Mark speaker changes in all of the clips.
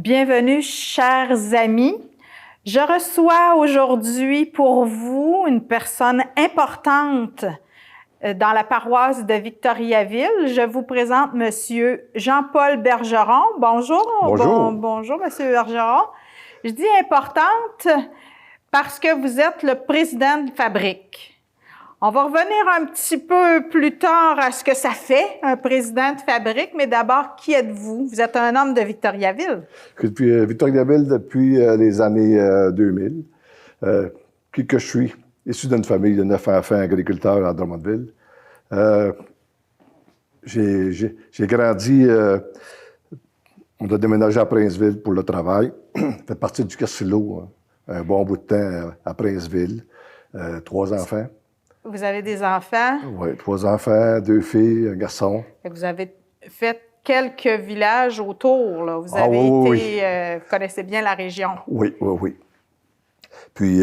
Speaker 1: Bienvenue, chers amis. Je reçois aujourd'hui pour vous une personne importante dans la paroisse de Victoriaville. Je vous présente Monsieur Jean-Paul Bergeron. Bonjour.
Speaker 2: Bonjour.
Speaker 1: Bonjour, Monsieur Bergeron. Je dis importante parce que vous êtes le président de Fabrique. On va revenir un petit peu plus tard à ce que ça fait, un président de Fabrique, mais d'abord, qui êtes-vous? Vous êtes un homme de Victoriaville.
Speaker 2: Depuis Victoriaville depuis les années 2000. Puis que je suis issu d'une famille de 9 enfants agriculteurs à Drummondville. J'ai grandi, on a déménagé à Princeville pour le travail. Fait partie du Castillo, un bon bout de temps à Princeville. 3 enfants.
Speaker 1: Vous avez des enfants?
Speaker 2: Oui, 3 enfants, 2 filles, un garçon.
Speaker 1: Vous avez fait quelques villages autour, là. Vous avez
Speaker 2: oui,
Speaker 1: été, vous connaissez bien la région.
Speaker 2: Oui. Puis,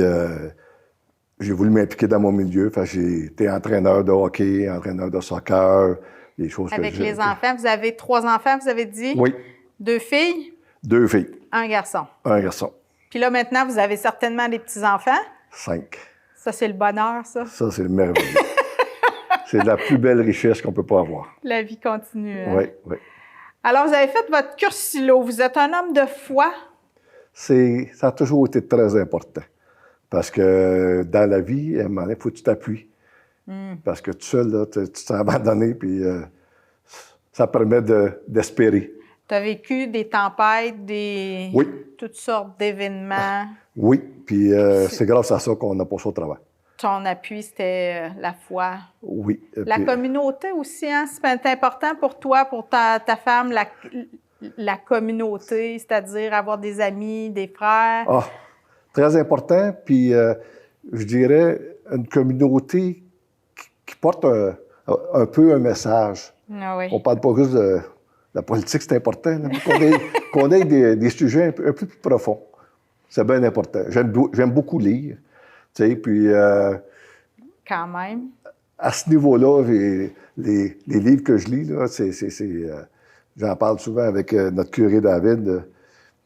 Speaker 2: j'ai voulu m'impliquer dans mon milieu. J'ai été entraîneur de hockey, entraîneur de soccer, des choses
Speaker 1: Avec les enfants, vous avez 3 enfants, vous avez dit?
Speaker 2: Oui.
Speaker 1: 2 filles?
Speaker 2: 2 filles.
Speaker 1: Un garçon.
Speaker 2: Un garçon.
Speaker 1: Puis là, maintenant, vous avez certainement des petits-enfants?
Speaker 2: 5.
Speaker 1: Ça, c'est le bonheur, ça?
Speaker 2: Ça, c'est le merveilleux. C'est la plus belle richesse qu'on peut pas avoir.
Speaker 1: La vie continue. Hein?
Speaker 2: Oui.
Speaker 1: Alors, vous avez fait votre cursilo. Vous êtes un homme de foi?
Speaker 2: Ça a toujours été très important. Parce que dans la vie, à un moment donné, il faut que tu t'appuies. Parce que tout seul, là, tu t'es abandonné, puis ça permet d'espérer.
Speaker 1: Tu as vécu des tempêtes,
Speaker 2: Oui.
Speaker 1: toutes sortes d'événements.
Speaker 2: Oui, puis c'est grâce à ça qu'on a passé au travail.
Speaker 1: Ton appui, c'était la foi.
Speaker 2: Oui.
Speaker 1: La communauté aussi, hein? C'est important pour toi, pour ta femme, la communauté, c'est-à-dire avoir des amis, des frères.
Speaker 2: Ah, très important, puis je dirais une communauté qui porte un peu un message.
Speaker 1: Ah oui.
Speaker 2: On parle pas juste de la politique, c'est important, qu'on ait des sujets un peu plus profonds. C'est bien important. J'aime beaucoup lire, tu sais, puis...
Speaker 1: Quand même.
Speaker 2: À ce niveau-là, les livres que je lis, là, j'en parle souvent avec notre curé David.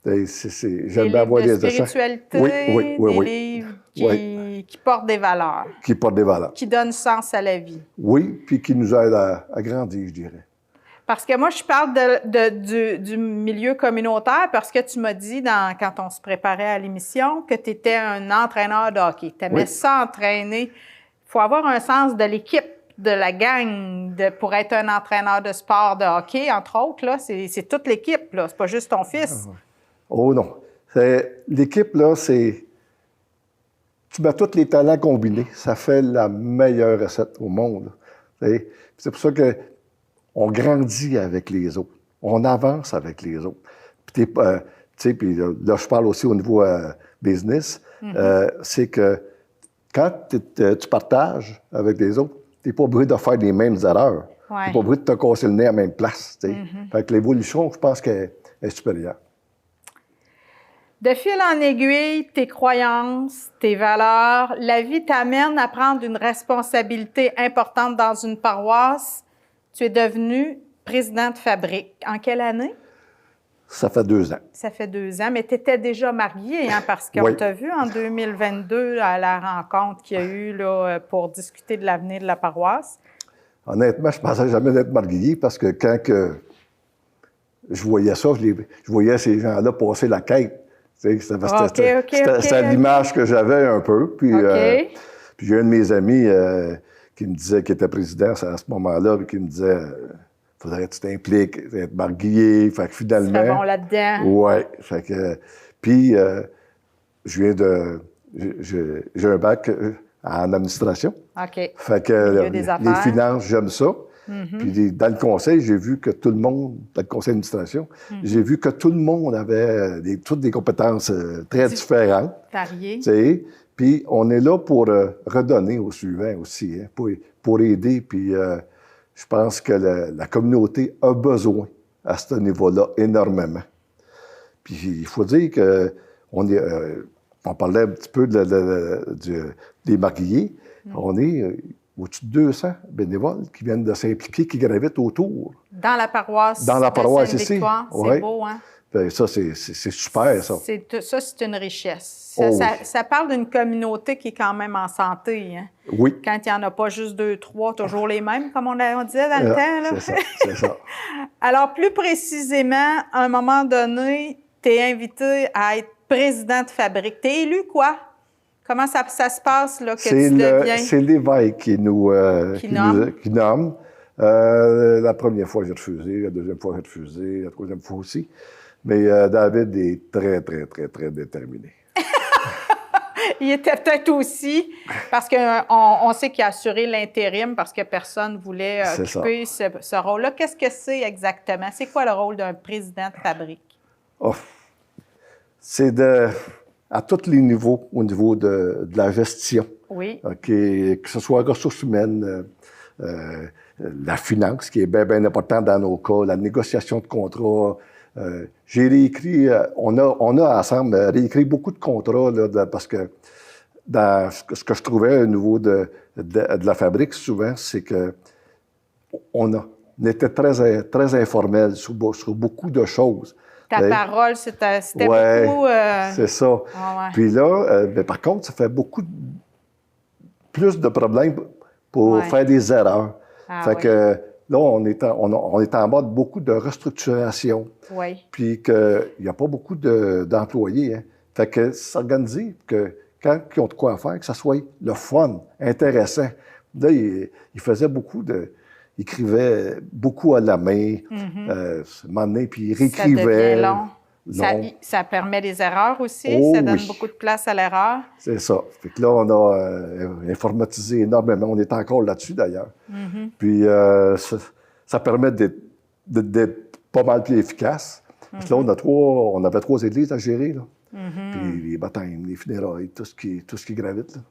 Speaker 2: J'aime bien avoir des échanges.
Speaker 1: Spiritualité,
Speaker 2: oui.
Speaker 1: livres qui portent des valeurs.
Speaker 2: Qui portent des valeurs.
Speaker 1: Qui donnent sens à la vie.
Speaker 2: Oui, puis qui nous aident à grandir, je dirais.
Speaker 1: Parce que moi, je parle du milieu communautaire parce que tu m'as dit, quand on se préparait à l'émission, que tu étais un entraîneur de hockey. Tu aimais ça entraîner. Il faut avoir un sens de l'équipe, de la gang, pour être un entraîneur de sport de hockey, entre autres. Là, c'est toute l'équipe, là. C'est pas juste ton fils.
Speaker 2: Oh non. L'équipe, là, c'est... Tu mets tous les talents combinés. Ça fait la meilleure recette au monde. C'est pour ça que on grandit avec les autres. On avance avec les autres. Puis, puis là, je parle aussi au niveau business. C'est que quand tu partages avec les autres, tu n'es pas obligé de faire les mêmes erreurs. Tu n'es pas obligé de te casser le nez à la même place. Fait que l'évolution, je pense qu'elle est supérieure.
Speaker 1: De fil en aiguille, tes croyances, tes valeurs, la vie t'amène à prendre une responsabilité importante dans une paroisse. Tu es devenu président de Fabrique. En quelle année?
Speaker 2: Ça fait 2 ans.
Speaker 1: Ça fait 2 ans, mais tu étais déjà marié, hein, parce qu'on t'a vu en 2022 à la rencontre qu'il y a eu là, pour discuter de l'avenir de la paroisse.
Speaker 2: Honnêtement, je ne pensais jamais d'être marié parce que quand je voyais ça, je voyais ces gens-là passer la quête. C'était l'image que j'avais un peu. Puis, puis j'ai un de mes amis qui me disait, qui était président à ce moment-là, qui me disait faudrait que tu t'impliques, être marié. Fait que finalement.
Speaker 1: Tu serais bon là-dedans.
Speaker 2: Oui. Fait que. Puis, j'ai un bac en administration.
Speaker 1: OK.
Speaker 2: Fait que les finances, j'aime ça. Puis dans le conseil, j'ai vu que tout le monde, dans le conseil d'administration, j'ai vu que tout le monde avait toutes des compétences très différentes.
Speaker 1: Variées.
Speaker 2: Puis on est là pour redonner aux suivants aussi, hein, pour aider. Puis je pense que la communauté a besoin à ce niveau-là énormément. Puis il faut dire que on parlait un petit peu des mariés. On est au-dessus de 200 bénévoles qui viennent de s'impliquer, qui gravitent autour.
Speaker 1: Dans la paroisse.
Speaker 2: Dans la paroisse ici.
Speaker 1: C'est beau, hein?
Speaker 2: Bien, ça, c'est super, ça.
Speaker 1: Ça, c'est une richesse.
Speaker 2: Oh, oui.
Speaker 1: Ça parle d'une communauté qui est quand même en santé. Hein?
Speaker 2: Oui.
Speaker 1: Quand il n'y en a pas juste 2, 3, toujours les mêmes, comme on disait dans le temps. Là.
Speaker 2: C'est ça.
Speaker 1: Alors, plus précisément, à un moment donné, tu es invité à être président de fabrique. Tu es élu quoi? Comment ça se passe là, que tu deviens?
Speaker 2: C'est l'évêque qui nomme. La première fois, j'ai refusé. La deuxième fois, j'ai refusé. La troisième fois aussi. Mais David est très, très, très, très déterminé.
Speaker 1: Il était peut-être aussi, parce qu'on sait qu'il a assuré l'intérim parce que personne ne voulait occuper ce rôle-là. Qu'est-ce que c'est exactement? C'est quoi le rôle d'un président de fabrique?
Speaker 2: Oh, c'est à tous les niveaux, au niveau de la gestion.
Speaker 1: Oui.
Speaker 2: Que ce soit ressources humaines, la finance, qui est bien, bien important dans nos cas, la négociation de contrats. J'ai réécrit, on a ensemble réécrit beaucoup de contrats, là, parce que dans ce que je trouvais au niveau de la fabrique, souvent, c'est que on était très informel sur beaucoup de choses.
Speaker 1: Ta parole, c'était beaucoup...
Speaker 2: c'est ça.
Speaker 1: Ouais.
Speaker 2: Puis là, mais par contre, ça fait plus de problèmes pour faire des erreurs. Fait que là, on est en mode beaucoup de restructuration.
Speaker 1: Oui.
Speaker 2: Puis qu'il n'y a pas beaucoup d'employés. Hein. Fait que s'organiser que quand ils ont de quoi faire, que ça soit le fun, intéressant. Là, il faisait il écrivait beaucoup à la main, puis il réécrivait.
Speaker 1: Ça devient long. Ça permet des erreurs aussi. Ça donne beaucoup de place à l'erreur.
Speaker 2: C'est ça. Fait que là, on a informatisé énormément. On est encore là-dessus, d'ailleurs. Puis ça permet d'être pas mal plus efficace. Puis là, on avait 3 églises à gérer, là. Puis les baptêmes, les funérailles, tout ce qui gravite, là.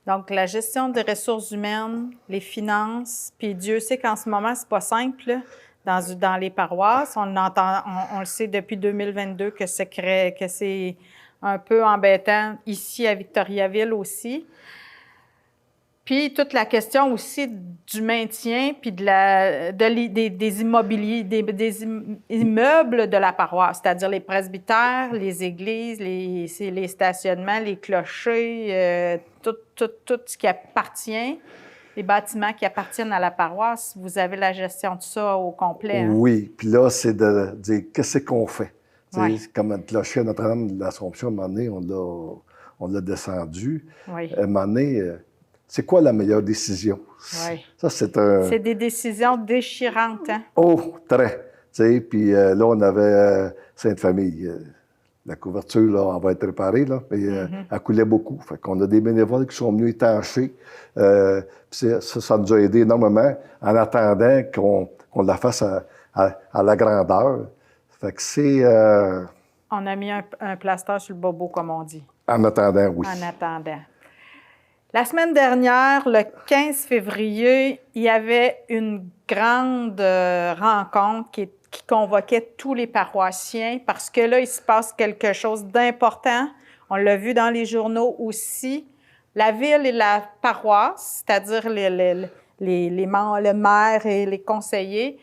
Speaker 1: Donc, la gestion des ressources humaines, les finances, puis Dieu sait qu'en ce moment, c'est pas simple là, dans les paroisses. On le sait depuis 2022 que c'est un peu embêtant ici à Victoriaville aussi. Puis toute la question aussi du maintien puis des immobiliers, des immeubles de la paroisse, c'est-à-dire les presbytères, les églises, les stationnements, les clochers, tout ce qui appartient, les bâtiments qui appartiennent à la paroisse. Vous avez la gestion de ça au complet. Hein?
Speaker 2: Oui, puis là, c'est de dire qu'est-ce qu'on fait. Comme le clocher Notre-Dame de l'Assomption, à un moment donné, on l'a descendu.
Speaker 1: Oui.
Speaker 2: À un moment donné, c'est quoi la meilleure décision?
Speaker 1: Oui.
Speaker 2: Ça, c'est
Speaker 1: des décisions déchirantes, hein?
Speaker 2: Oh, très. Puis là, on avait Sainte-Famille. La couverture, là, on va être réparée, là, mais elle coulait beaucoup. Fait qu'on a des bénévoles qui sont venus étancher. Ça nous a aidé énormément en attendant qu'on la fasse à la grandeur. Fait que c'est...
Speaker 1: On a mis un plaster sur le bobo, comme on dit.
Speaker 2: En attendant, oui.
Speaker 1: En attendant. La semaine dernière, le 15 février, il y avait une grande rencontre qui convoquait tous les paroissiens parce que là, il se passe quelque chose d'important. On l'a vu dans les journaux aussi. La ville et la paroisse, c'est-à-dire le maire et les conseillers,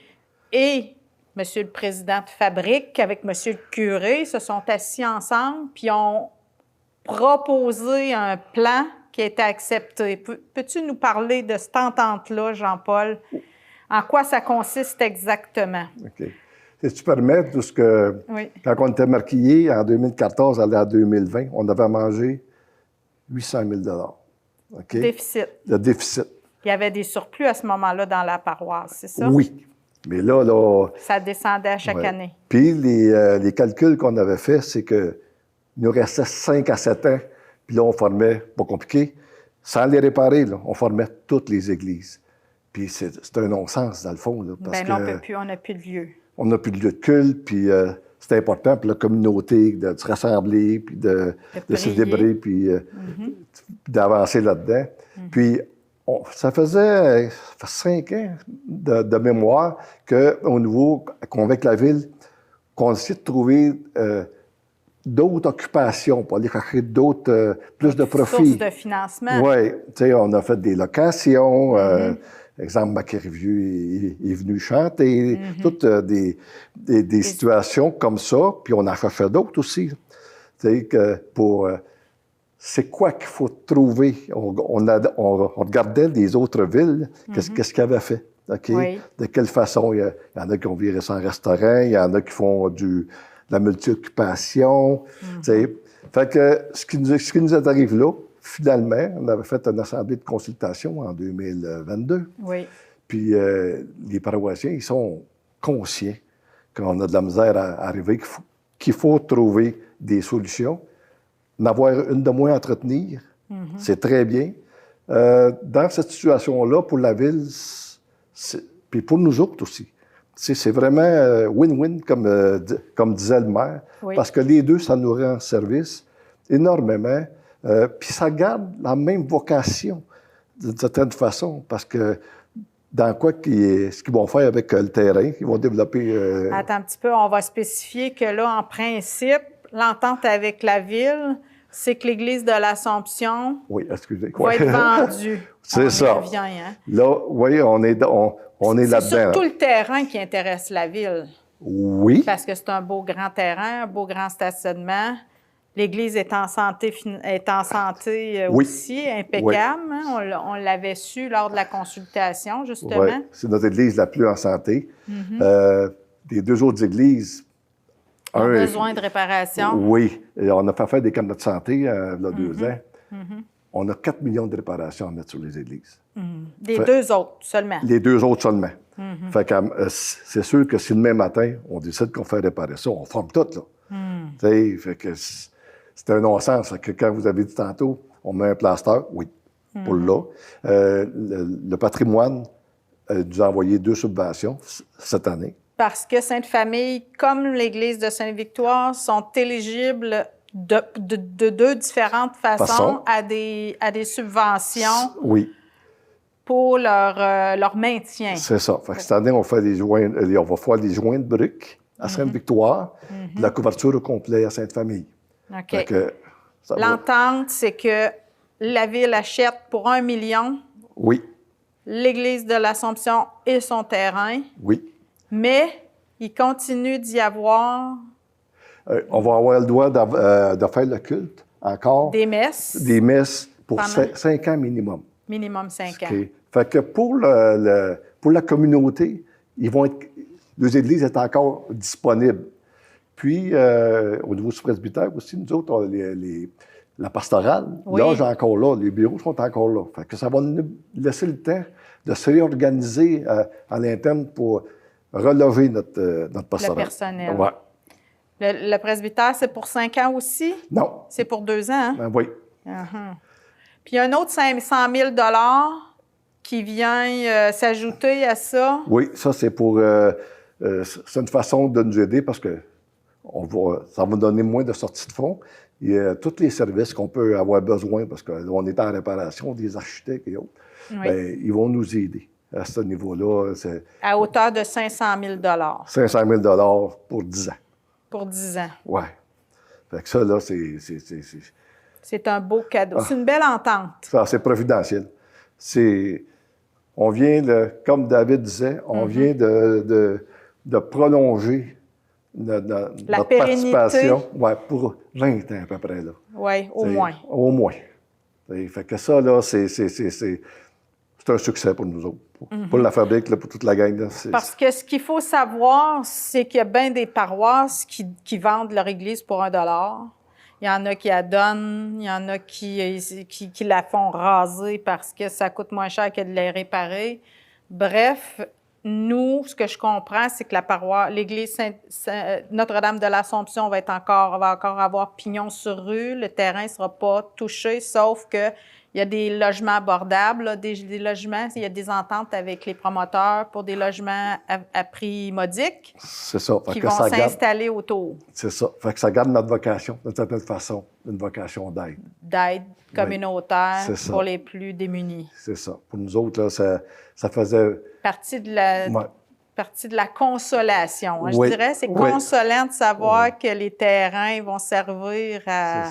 Speaker 1: et M. le président de fabrique avec M. le curé se sont assis ensemble puis ont proposé un plan qui a été accepté. Peux-tu nous parler de cette entente-là, Jean-Paul? En quoi ça consiste exactement? OK.
Speaker 2: Si tu permets, quand on était marquillés en 2014 à 2020, on avait mangé 800 000 OK?
Speaker 1: Déficit.
Speaker 2: Le déficit.
Speaker 1: Il y avait des surplus à ce moment-là dans la paroisse, c'est ça?
Speaker 2: Oui. Mais là...
Speaker 1: Ça descendait à chaque année.
Speaker 2: Puis les calculs qu'on avait faits, c'est qu'il nous restait 5 à 7 ans. Puis là, on formait, pas compliqué, sans les réparer, là, on formait toutes les églises. Puis c'est un non-sens, dans le fond. Là, parce
Speaker 1: que on n'a plus de lieu.
Speaker 2: On n'a plus de lieu de culte, puis c'est important pour la communauté de se rassembler, puis de célébrer, puis d'avancer là-dedans. Puis ça faisait 5 ans de mémoire qu'au niveau, qu'avec la ville, qu'on essayait de trouver... d'autres occupations, pour aller chercher plus de profits.
Speaker 1: Sources de financement.
Speaker 2: Oui, tu sais, on a fait des locations, exemple, Macarivieux est venu chanter, toutes des situations comme ça, puis on en a fait d'autres aussi. Tu sais, que pour... c'est quoi qu'il faut trouver? On regardait les autres villes, qu'est-ce qu'ils avaient fait. OK?
Speaker 1: Oui.
Speaker 2: De quelle façon? Il y en a qui ont viré ça en restaurant, il y en a qui font de la multi-occupation. Tu sais. Fait que ce qui nous arrive là, finalement, on avait fait une assemblée de consultation en 2022.
Speaker 1: Oui.
Speaker 2: Puis les paroissiens, ils sont conscients qu'on a de la misère à arriver, qu'il faut trouver des solutions. En avoir une de moins à entretenir, c'est très bien. Dans cette situation-là, pour la ville, puis pour nous autres aussi, c'est vraiment win-win, comme disait le maire,
Speaker 1: Oui.
Speaker 2: parce que les deux, ça nous rend service énormément. Puis ça garde la même vocation, d'une certaine façon, parce que dans ce qu'ils vont faire avec le terrain, ils vont développer...
Speaker 1: Attends un petit peu, on va spécifier que là, en principe, l'entente avec la ville, c'est que l'église de l'Assomption
Speaker 2: oui, excusez.
Speaker 1: va être vendue.
Speaker 2: C'est ça.
Speaker 1: Revient, hein?
Speaker 2: Là, oui, on est là-dedans.
Speaker 1: C'est surtout le terrain qui intéresse la ville.
Speaker 2: Oui.
Speaker 1: Parce que c'est un beau grand terrain, un beau grand stationnement. L'église est en santé,
Speaker 2: Oui.
Speaker 1: aussi, impeccable.
Speaker 2: Oui.
Speaker 1: Hein? On l'avait su lors de la consultation, justement.
Speaker 2: Oui, c'est notre église la plus en santé. Les deux autres églises...
Speaker 1: On a besoin de réparation.
Speaker 2: Oui. Et on a fait faire des carnets de santé il y a 2 ans. On a 4 millions de réparations à mettre sur les églises.
Speaker 1: Des deux autres seulement.
Speaker 2: Les deux autres seulement. Fait que c'est sûr que si demain matin, on décide qu'on fait réparer ça, on forme tout, là. Fait que c'est un non-sens. Fait que quand vous avez dit tantôt, on met un plaster, oui, pour là. Le patrimoine nous a envoyé 2 subventions cette année.
Speaker 1: Parce que Sainte-Famille, comme l'Église de Sainte-Victoire, sont éligibles de deux différentes façons à des subventions pour leur maintien.
Speaker 2: C'est ça. Fait que cette année, on va faire des joints de briques à Sainte-Victoire, de la couverture au complet à Sainte-Famille.
Speaker 1: OK. L'entente, c'est que la Ville achète pour 1 million l'Église de l'Assomption et son terrain.
Speaker 2: Oui.
Speaker 1: Mais il continue d'y avoir...
Speaker 2: on va avoir le droit de faire le culte encore.
Speaker 1: Des messes.
Speaker 2: Des messes pour 5 ans minimum.
Speaker 1: Minimum 5 ans.
Speaker 2: Fait que pour la communauté, les églises sont encore disponibles. Puis, au niveau du presbytère aussi, nous autres, on a la pastorale, l'âge est encore là, les bureaux sont encore là. Fait que ça va nous laisser le temps de se réorganiser à l'interne pour relever notre pastoral.
Speaker 1: Le personnel.
Speaker 2: Ouais.
Speaker 1: Le presbytère, c'est pour 5 ans aussi?
Speaker 2: Non.
Speaker 1: C'est pour 2 ans, hein?
Speaker 2: Ben oui.
Speaker 1: Puis il y a un autre 500 000 qui vient s'ajouter à ça?
Speaker 2: Oui, ça, c'est pour... c'est une façon de nous aider parce que ça va donner moins de sorties de fonds. Il y a tous les services qu'on peut avoir besoin parce qu'on est en réparation, des architectes et autres. Bien, ils vont nous aider à ce niveau-là.
Speaker 1: À hauteur de 500 000
Speaker 2: 500 000 pour 10 ans.
Speaker 1: Pour 10 ans.
Speaker 2: Oui. Fait que ça, là,
Speaker 1: c'est un beau cadeau. C'est une belle entente.
Speaker 2: Ça, c'est providentiel. On vient, comme David disait, on vient de prolonger notre participation pour 20 ans à peu près.
Speaker 1: Oui, au moins.
Speaker 2: Au moins. Fait que ça, là, c'est un succès pour nous autres. Pour la fabrique, là, pour toute la gang. Là,
Speaker 1: parce que ce qu'il faut savoir, c'est qu'il y a bien des paroisses qui vendent leur église pour 1 $. Il y en a qui la donnent, il y en a qui la font raser parce que ça coûte moins cher que de les réparer. Bref, nous, ce que je comprends, c'est que l'église Notre-Dame de l'Assomption va encore avoir pignon sur rue. Le terrain ne sera pas touché, sauf que il y a des logements abordables, là, des logements, il y a des ententes avec les promoteurs pour des logements à prix modique.
Speaker 2: C'est ça.
Speaker 1: Qui vont s'installer autour.
Speaker 2: C'est ça. Fait que ça garde notre vocation, d'une certaine façon, une vocation d'aide.
Speaker 1: D'aide communautaire pour les plus démunis.
Speaker 2: C'est ça. Pour nous autres, là, ça faisait...
Speaker 1: Partie de la consolation. Je dirais, c'est consolant de savoir que les terrains vont servir à...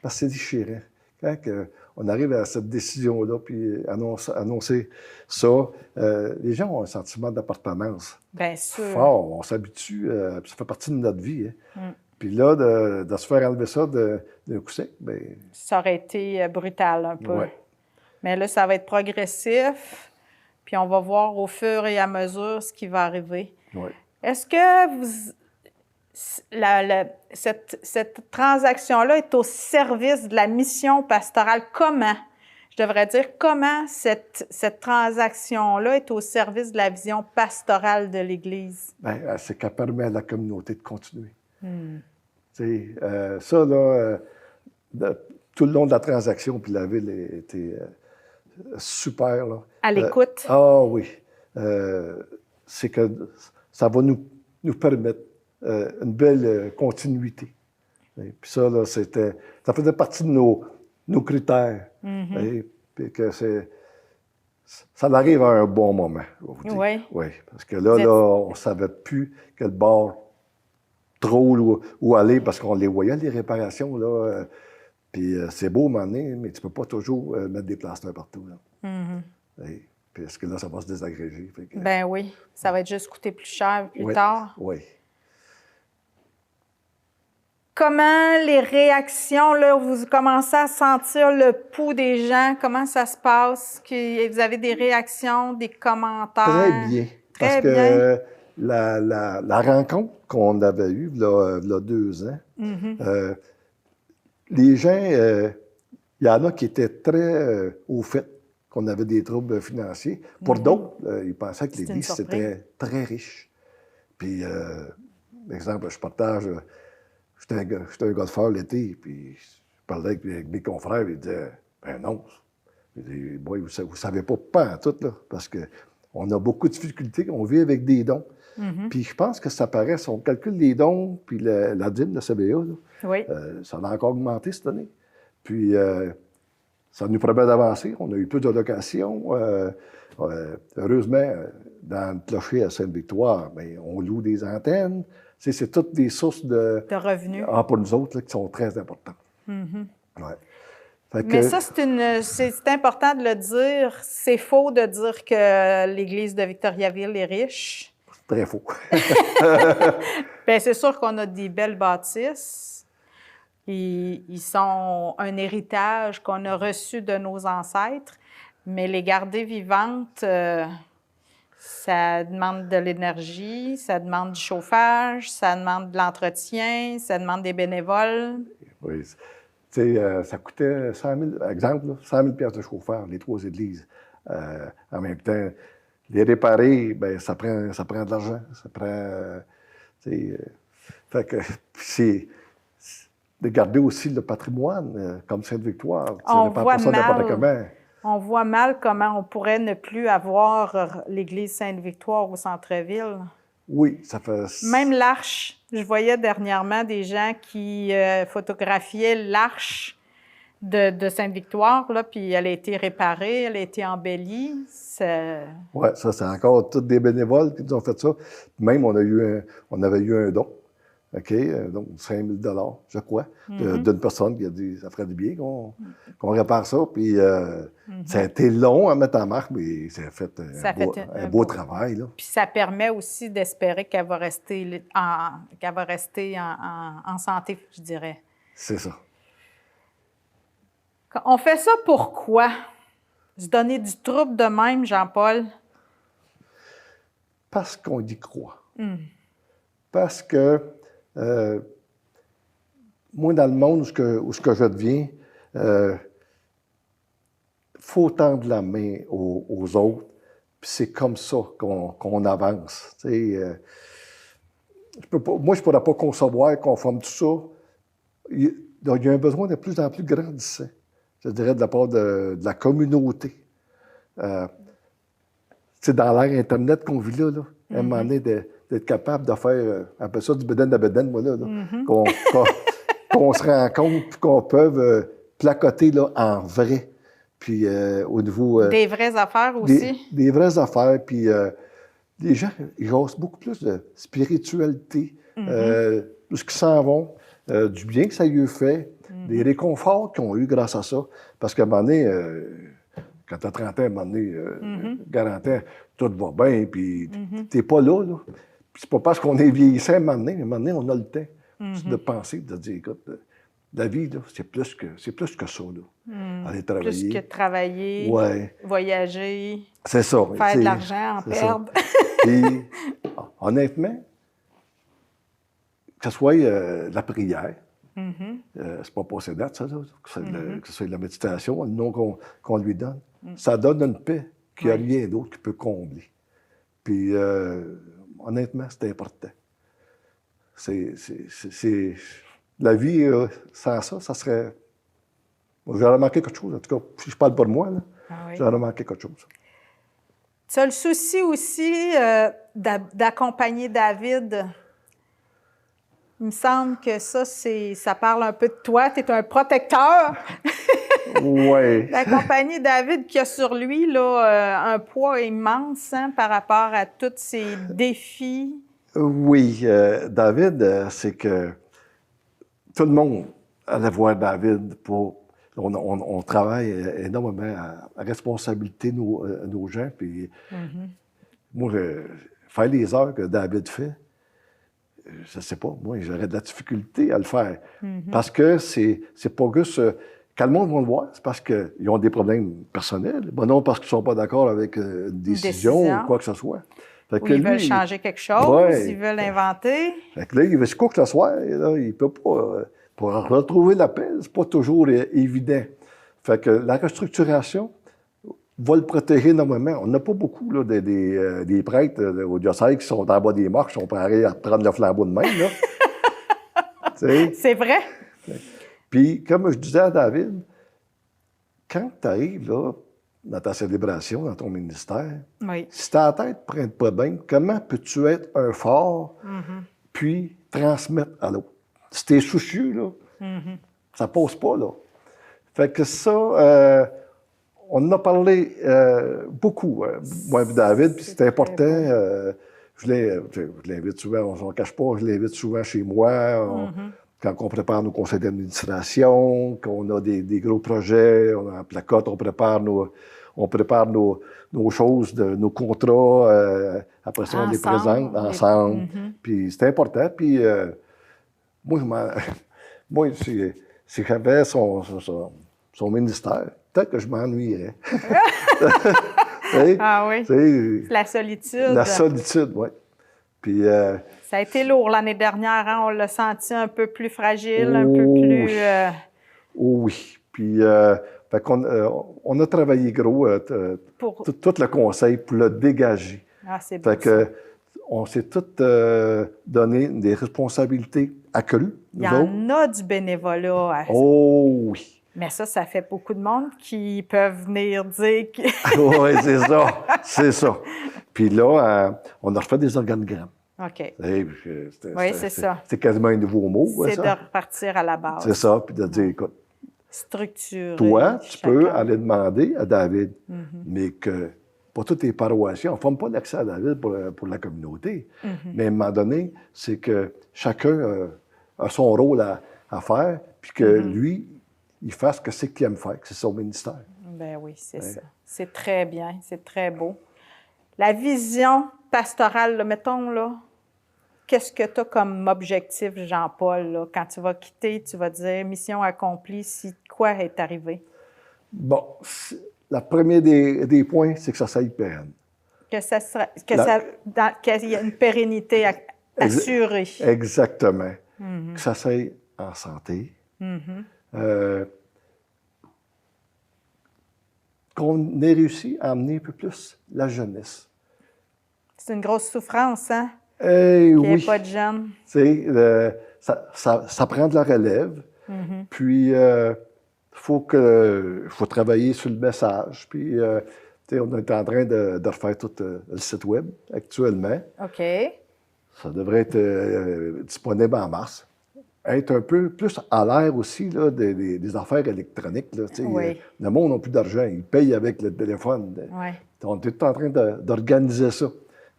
Speaker 2: Parce que c'est déchirant. Quand on arrive à cette décision-là, puis annoncer ça, les gens ont un sentiment d'appartenance
Speaker 1: Bien sûr.
Speaker 2: fort. On s'habitue, puis ça fait partie de notre vie. Hein.
Speaker 1: Mm.
Speaker 2: Puis là, de se faire enlever ça d'un coup sec, bien...
Speaker 1: Ça aurait été brutal un peu.
Speaker 2: Ouais.
Speaker 1: Mais là, ça va être progressif, puis on va voir au fur et à mesure ce qui va arriver.
Speaker 2: Ouais.
Speaker 1: Est-ce que cette transaction-là est au service de la mission pastorale? Comment? Je devrais dire, comment cette transaction-là est au service de la vision pastorale de l'Église?
Speaker 2: Bien, c'est qu'elle permet à la communauté de continuer. Ça, là, tout le long de la transaction, puis la ville était super. Là.
Speaker 1: À l'écoute?
Speaker 2: Oui. C'est que ça va nous permettre une belle continuité. Et puis ça, là, ça faisait partie de nos critères. Puis que ça arrive à un bon moment, je vais vous dire.
Speaker 1: Oui.
Speaker 2: Oui, parce que là, on ne savait plus quel bord trop où aller, parce qu'on les voyait, les réparations, là. Puis c'est beau, à un moment donné, mais tu ne peux pas toujours mettre des plasters partout. Là. Et, puis parce que là, ça va se désagréger.
Speaker 1: Ben oui, ça va juste coûter plus cher plus tard.
Speaker 2: Oui.
Speaker 1: Comment les réactions, là, vous commencez à sentir le pouls des gens? Comment ça se passe? Vous avez des réactions, des commentaires?
Speaker 2: Très bien.
Speaker 1: Très
Speaker 2: parce
Speaker 1: bien.
Speaker 2: que la rencontre qu'on avait eue, là, 2 ans, les gens, il y en a qui étaient très au fait qu'on avait des troubles financiers. Pour d'autres, ils pensaient que l'Église, c'était très riche. Puis, exemple, je partage... J'étais un golfeur l'été, puis je parlais avec mes confrères, ils disaient « Ben non, vous ne savez pas en tout, là, parce qu'on a beaucoup de difficultés, on vit avec des dons. Puis je pense que ça paraît, si on calcule les dons, puis la dîme de CBA, là, ça a encore augmenté cette année. Puis ça nous permet d'avancer. On a eu plus de locations. Heureusement, dans le clocher à Sainte-Victoire, bien, on loue des antennes. C'est toutes des sources de
Speaker 1: revenus
Speaker 2: pour nous autres là, qui sont très importantes. Ouais.
Speaker 1: Mais ça, c'est important de le dire. C'est faux de dire que l'Église de Victoriaville est riche.
Speaker 2: C'est très faux.
Speaker 1: Bien, c'est sûr qu'on a des belles bâtisses. Ils sont un héritage qu'on a reçu de nos ancêtres, mais les garder vivantes... ça demande de l'énergie, ça demande du chauffage, ça demande de l'entretien, ça demande des bénévoles.
Speaker 2: Oui. Tu sais, ça coûtait 100 000, exemple, là, 100 000 de chauffeur, les 3 églises. En même temps, les réparer, bien, ça prend de l'argent. Ça prend... fait que c'est de garder aussi le patrimoine, comme Sainte-Victoire.
Speaker 1: On voit
Speaker 2: mal.
Speaker 1: On voit mal comment on pourrait ne plus avoir l'église Sainte-Victoire au centre-ville.
Speaker 2: Oui, ça fait...
Speaker 1: Même l'arche. Je voyais dernièrement des gens qui photographiaient l'arche de Sainte-Victoire, là, puis elle a été réparée, elle a été embellie.
Speaker 2: Oui, ça, c'est encore tous des bénévoles qui nous ont fait ça. Même, on avait eu un don. OK? Donc, 5 000 je crois, d'une personne qui a dit ça ferait du bien qu'on répare ça. Puis, ça a été long à mettre en marche, mais ça a fait un beau travail. Là.
Speaker 1: Puis, ça permet aussi d'espérer qu'elle va rester en santé, je dirais.
Speaker 2: C'est ça.
Speaker 1: On fait ça pourquoi? Se donner du trouble de même, Jean-Paul?
Speaker 2: Parce qu'on y croit. Parce que moi, dans le monde où je deviens, faut tendre la main aux autres, puis c'est comme ça qu'on avance. Moi, je ne pourrais pas concevoir qu'on forme tout ça. Il y a un besoin de plus en plus grandissant, je dirais, de la part de la communauté. C'est dans l'ère Internet qu'on vit là, à un moment donné, d'être capable de faire, un peu ça du bédaine à bédaine, moi, là, qu'on se rend compte, puis qu'on peut placoter là, en vrai. Puis au niveau...
Speaker 1: des vraies affaires aussi.
Speaker 2: Des vraies affaires, puis les gens, ils osent beaucoup plus de spiritualité, où ce qu'ils s'en vont. du bien que ça lui a fait, des réconforts qu'ils ont eu grâce à ça. Parce qu'à un moment donné, quand tu as 30 ans, à un moment donné, 40 ans, tout va bien, puis tu n'es pas là. Puis c'est pas parce qu'on est vieillissant à un moment donné, on a le temps de penser, de dire, écoute, la vie, là, c'est plus que ça. Là. Aller travailler.
Speaker 1: Plus que travailler, voyager,
Speaker 2: c'est ça.
Speaker 1: Faire de l'argent, en perdre.
Speaker 2: Puis, honnêtement, que ce soit la prière, c'est pas passé date, ça, que ce soit de la méditation, le nom qu'on lui donne, ça donne une paix qu'il n'y a rien d'autre qui peut combler. Puis, honnêtement, c'est important. La vie, sans ça, ça serait... J'aurais manqué quelque chose. En tout cas, si je parle pas de moi, j'aurais manqué quelque chose.
Speaker 1: Tu as le souci aussi d'accompagner David. Il me semble que ça parle un peu de toi. Tu es un protecteur.
Speaker 2: Oui.
Speaker 1: D'accompagner David qui a sur lui là, un poids immense par rapport à tous ces défis.
Speaker 2: Oui. David, c'est que tout le monde allait voir David pour... On travaille énormément à responsabiliser nos gens. Puis, moi, faire les heures que David fait, je ne sais pas, moi, j'aurais de la difficulté à le faire. Parce que c'est pas juste... quand le monde va le voir, c'est parce qu'ils ont des problèmes personnels. Ben non, parce qu'ils ne sont pas d'accord avec une décision ou quoi que ce soit.
Speaker 1: Fait que ils veulent changer quelque chose, ils veulent inventer.
Speaker 2: Fait que là, il se couche le soir, et là, il ne peut pas... Pour retrouver la paix, c'est pas toujours évident. Fait que la restructuration va le protéger énormément. On n'a pas beaucoup là, des prêtres au diocèse qui sont en bas des marches, on peut aller prendre le flambeau de main.
Speaker 1: C'est vrai.
Speaker 2: Puis, comme je disais à David, quand tu arrives là, dans ta célébration, dans ton ministère, si ta tête ne prenne pas bien, comment peux-tu être un phare puis transmettre à l'autre? Si t'es soucieux, là, ça passe pas, là. Fait que ça, on en a parlé beaucoup, moi et David, puis c'est important. Je l'invite souvent, on ne s'en cache pas, je l'invite souvent chez moi. Quand on prépare nos conseils d'administration, qu'on a des gros projets, on a en placote, on prépare nos choses, nos contrats. Après ça, on les présente ensemble. Puis c'est important. Puis... Moi, si j'avais son ministère, peut-être que je m'ennuierais.
Speaker 1: Ah oui? La solitude.
Speaker 2: La solitude, oui. Puis...
Speaker 1: ça a été lourd l'année dernière, hein? On l'a senti un peu plus fragile, un peu plus...
Speaker 2: Oui. Puis, fait qu'on, on a travaillé gros, tout le conseil pour le dégager.
Speaker 1: Ah, c'est beau.
Speaker 2: Fait que, on s'est tous donné des responsabilités accrues.
Speaker 1: Il y en a du bénévolat.
Speaker 2: Oh oui!
Speaker 1: Mais ça fait beaucoup de monde qui peuvent venir dire que...
Speaker 2: Oui, c'est ça. C'est ça. Puis là, on a refait des organigrammes.
Speaker 1: OK.
Speaker 2: Oui,
Speaker 1: c'est ça.
Speaker 2: C'est quasiment un nouveau mot.
Speaker 1: C'est de repartir à la base.
Speaker 2: C'est ça, puis de dire, écoute,
Speaker 1: structurer.
Speaker 2: Toi, tu peux aller demander à David, mais que pas tous les paroissiens, on ne forme pas d'accès à David pour la communauté. Mais à un moment donné, c'est que chacun a son rôle à faire, puis que lui, il fasse ce qu'il aime faire, que c'est son ministère.
Speaker 1: Ben oui, c'est ça. C'est très bien, c'est très beau. La vision pastorale, là, mettons, là, qu'est-ce que tu as comme objectif, Jean-Paul, là, quand tu vas quitter, tu vas dire mission accomplie, si quoi est arrivé? Bon,
Speaker 2: le premier des points, c'est que ça soit pérenne.
Speaker 1: Qu'il y ait une pérennité assurée.
Speaker 2: Exactement. Que ça soit en santé. Qu'on ait réussi à amener un peu plus la jeunesse.
Speaker 1: C'est une grosse souffrance, hein?
Speaker 2: Qu'il
Speaker 1: n'y ait pas de jeunes.
Speaker 2: Ça prend de la relève. Puis, faut travailler sur le message. Puis, on est en train de refaire tout le site web actuellement.
Speaker 1: OK.
Speaker 2: Ça devrait être disponible en mars. Être un peu plus à l'air aussi là, des affaires électroniques. Là, le monde n'a plus d'argent. Ils payent avec le téléphone. On est tout en train d'organiser ça.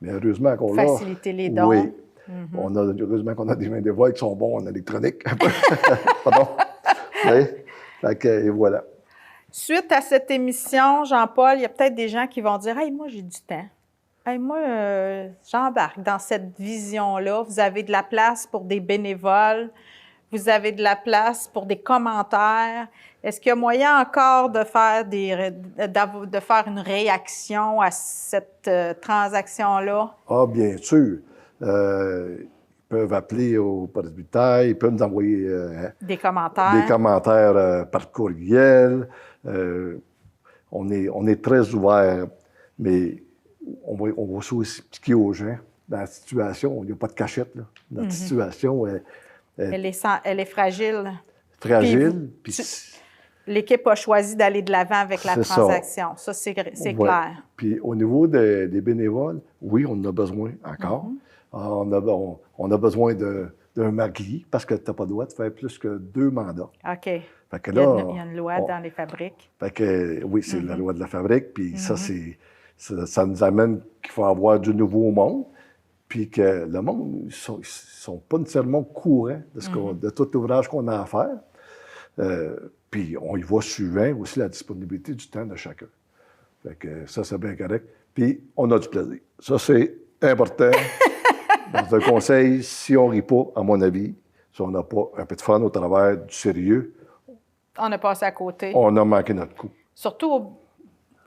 Speaker 2: Mais heureusement qu'on l'a.
Speaker 1: Faciliter les dons.
Speaker 2: Oui. Heureusement qu'on a des bénévoles qui sont bons en électronique. Pardon. Oui. Fait que, et voilà.
Speaker 1: Suite à cette émission, Jean-Paul, il y a peut-être des gens qui vont dire « Hey, moi, j'ai du temps. Hey, moi, j'embarque dans cette vision-là. Vous avez de la place pour des bénévoles. Vous avez de la place pour des commentaires. Est-ce qu'il y a moyen encore de faire de faire une réaction à cette transaction-là?
Speaker 2: Ah, bien sûr. Ils peuvent appeler au presbytère, ils peuvent nous envoyer
Speaker 1: Des commentaires.
Speaker 2: des commentaires par courriel. On est très ouvert, mais on va aussi expliquer aux gens dans la situation, il n'y a pas de cachette. Là. Notre situation
Speaker 1: Elle est fragile.
Speaker 2: fragile.
Speaker 1: L'équipe a choisi d'aller de l'avant avec la transaction. Ça, c'est clair.
Speaker 2: Puis au niveau des bénévoles, oui, on en a besoin encore. On a besoin d'un marié parce que tu n'as pas le droit de faire plus que 2 mandats.
Speaker 1: OK.
Speaker 2: Fait que là,
Speaker 1: il y a une loi dans les fabriques.
Speaker 2: Fait que, oui, c'est la loi de la fabrique. Puis ça nous amène qu'il faut avoir du nouveau monde. Puis que le monde, ils sont pas nécessairement courants de tout l'ouvrage qu'on a à faire. Puis on y voit suivant aussi la disponibilité du temps de chacun. Fait que ça, c'est bien correct. Puis on a du plaisir. Ça, c'est important. Dans un conseil, si on ne rit pas, à mon avis, si on n'a pas un peu de fun au travers du sérieux,
Speaker 1: on a passé à côté.
Speaker 2: On a manqué notre coup.
Speaker 1: Surtout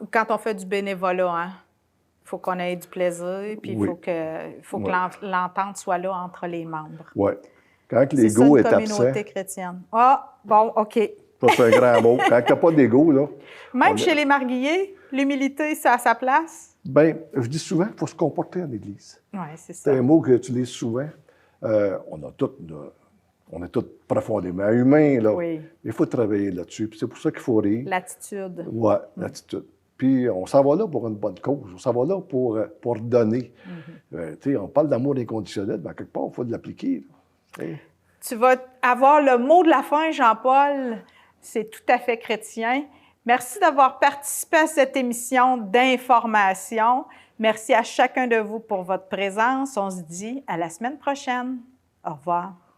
Speaker 1: quand on fait du bénévolat, hein? Il faut qu'on ait du plaisir, puis il faut que l'entente soit là entre les membres.
Speaker 2: Oui. Quand l'ego est absent...
Speaker 1: C'est une communauté chrétienne. Ah, bon, OK.
Speaker 2: Ça, c'est un grand mot. Quand tu n'as pas d'ego, là...
Speaker 1: Même chez les marguilliers, l'humilité, c'est à sa place?
Speaker 2: Bien, je dis souvent qu'il faut se comporter en Église.
Speaker 1: Oui, c'est ça.
Speaker 2: C'est un mot que j'utilise souvent. On est tous profondément humains, là.
Speaker 1: Oui.
Speaker 2: Il faut travailler là-dessus. Puis c'est pour ça qu'il faut rire.
Speaker 1: L'attitude.
Speaker 2: Oui, l'attitude. Puis on s'en va là pour une bonne cause. On s'en va là pour donner. On parle d'amour inconditionnel, mais quelque part, il faut l'appliquer.
Speaker 1: Tu vas avoir le mot de la fin, Jean-Paul. C'est tout à fait chrétien. Merci d'avoir participé à cette émission d'information. Merci à chacun de vous pour votre présence. On se dit à la semaine prochaine. Au revoir.